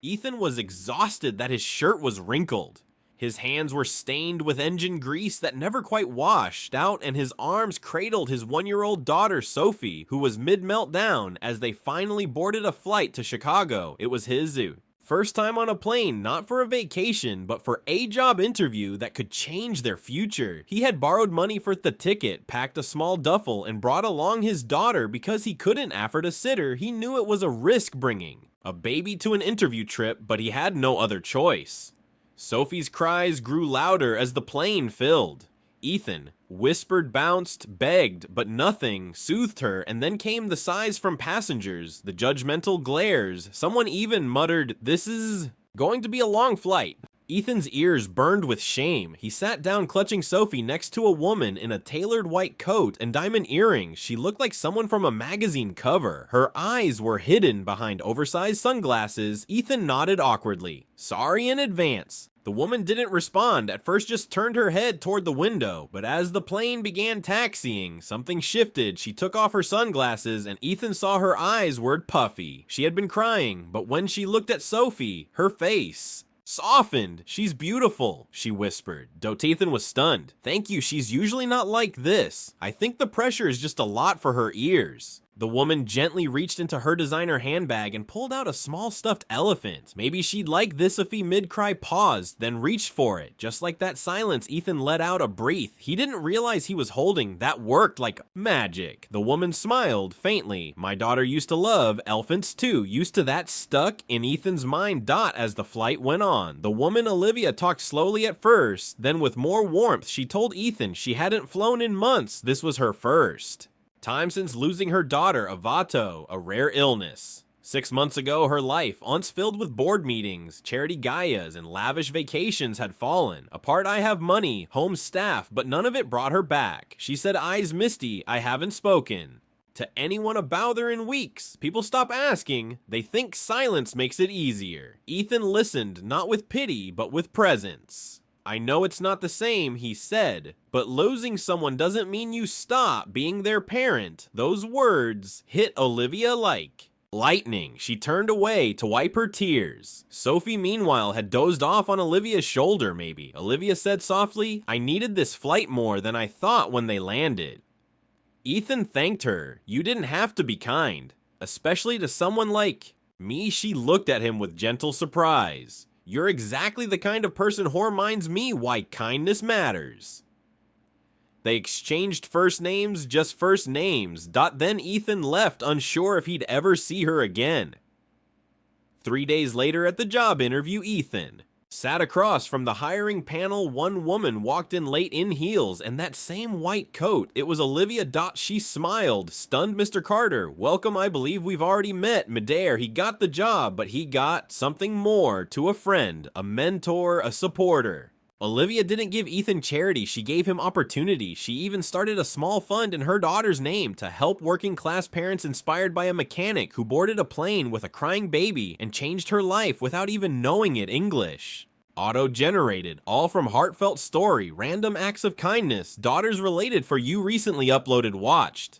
Ethan was exhausted that his shirt was wrinkled. His hands were stained with engine grease that never quite washed out, and his arms cradled his 1-year-old daughter, Sophie, who was mid-meltdown as they finally boarded a flight to Chicago. It was his first time on a plane, not for a vacation, but for a job interview that could change their future. He had borrowed money for the ticket, packed a small duffel, and brought along his daughter because he couldn't afford a sitter. He knew it was a risk bringing a baby to an interview trip, but he had no other choice. Sophie's cries grew louder as the plane filled. Ethan whispered, bounced, begged, but nothing soothed her, and then came the sighs from passengers, the judgmental glares. Someone even muttered, "This is going to be a long flight." Ethan's ears burned with shame. He sat down clutching Sophie next to a woman in a tailored white coat and diamond earrings. She looked like someone from a magazine cover. Her eyes were hidden behind oversized sunglasses. Ethan nodded awkwardly. "Sorry in advance." The woman didn't respond, at first just turned her head toward the window, but as the plane began taxiing, something shifted. She took off her sunglasses and Ethan saw her eyes were puffy. She had been crying, but when she looked at Sophie, her face softened. "She's beautiful," she whispered. Ethan was stunned. "Thank you, she's usually not like this. I think the pressure is just a lot for her ears." The woman gently reached into her designer handbag and pulled out a small stuffed elephant. Maybe she'd like this if he mid-cry paused, then reached for it. Just like that silence, Ethan let out a breath. He didn't realize he was holding. That worked like magic. The woman smiled faintly. "My daughter used to love elephants too." Used to that stuck in Ethan's mind. As the flight went on. The woman Olivia talked slowly at first, then with more warmth she told Ethan she hadn't flown in months. This was her first time since losing her daughter, Avato, a rare illness. 6 months ago, her life, once filled with board meetings, charity gaias, and lavish vacations, had fallen. Apart, I have money, home staff, but none of it brought her back. She said, eyes misty, "I haven't spoken to anyone about her in weeks. People stop asking. They think silence makes it easier." Ethan listened, not with pity, but with presence. "I know it's not the same," he said, "but losing someone doesn't mean you stop being their parent." Those words hit Olivia like lightning. She turned away to wipe her tears. Sophie, meanwhile, had dozed off on Olivia's shoulder, maybe. Olivia said softly, "I needed this flight more than I thought when they landed." Ethan thanked her. "You didn't have to be kind, especially to someone like me." She looked at him with gentle surprise. "You're exactly the kind of person who reminds me why kindness matters." They exchanged first names, just first names. Then Ethan left, unsure if he'd ever see her again. 3 days later at the job interview, Ethan sat across from the hiring panel. One woman walked in late in heels and that same white coat. It was Olivia. She smiled. "Stunned, Mr. Carter. Welcome, I believe we've already met. Midair, he got the job, but he got something more to a friend, a mentor, a supporter." Olivia didn't give Ethan charity, she gave him opportunity. She even started a small fund in her daughter's name to help working class parents inspired by a mechanic who boarded a plane with a crying baby and changed her life without even knowing it English. Auto-generated, all from heartfelt story, random acts of kindness, daughters related for you recently uploaded watched.